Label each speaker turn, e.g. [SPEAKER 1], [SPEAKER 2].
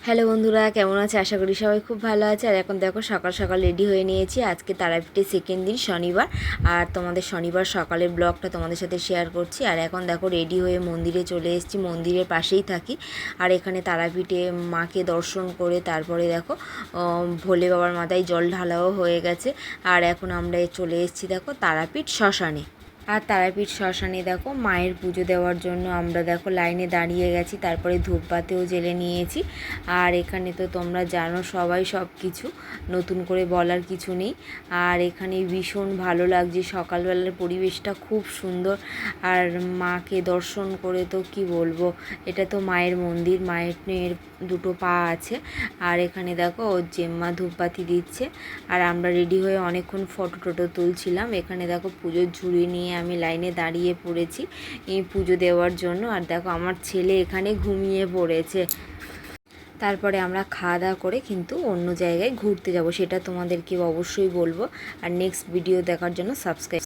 [SPEAKER 1] Hello বন্ধুরা, কেমন আছে? আশা করি সবাই খুব ভালো আছে। আর এখন দেখো সকাল সকাল রেডি হয়ে নিয়েছি। আজকে তারাপীঠের সেকেন্ড দিন, শনিবার। আর তোমাদের শনিবার সকালের ব্লগটা তোমাদের সাথে শেয়ার করছি। আর এখন দেখো রেডি হয়ে মন্দিরে চলে এসেছি। মন্দিরের পাশেই থাকি। আর এখানে তারাপীঠে মাকে দর্শন করে তারপরে দেখো ভোলে বাবার মাথায় জল ঢালাও হয়ে গেছে। আর এখন আমরা চলে এসেছি দেখো তারাপীঠ শ্মশানে। আর তারাপীঠ শ্মশানে দেখো মায়ের পুজো দেওয়ার জন্য আমরা দেখো লাইনে দাঁড়িয়ে গেছি। তারপরে ধূপবাতিও জ্বেলে নিয়েছি। আর এখানে তো তোমরা জানো সবাই, সব কিছু নতুন করে বলার কিছু নেই। আর এখানে ভীষণ ভালো লাগছে, সকালবেলার পরিবেশটা খুব সুন্দর। আর মাকে দর্শন করে তো কি বলবো, এটা তো মায়ের মন্দির, মায়ের দুটো পা আছে। আর এখানে দেখো ওর জেম্মা ধূপবাতি দিচ্ছে। আর আমরা রেডি হয়ে অনেকক্ষণ ফটো টটো তুলছিলাম। এখানে দেখো পুজোর ঝুড়ি নিয়ে আমি লাইনে দাঁড়িয়ে পড়েছি এই পুজো দেওয়ার জন্য। আর দেখো আমার ছেলে এখানে ঘুমিয়ে পড়েছে। তারপরে আমরা খাওয়া দাওয়া করে কিন্তু অন্য জায়গায় ঘুরতে যাব, সেটা তোমাদেরকে অবশ্যই বলবো। আর নেক্সট ভিডিও দেখার জন্য সাবস্ক্রাইব।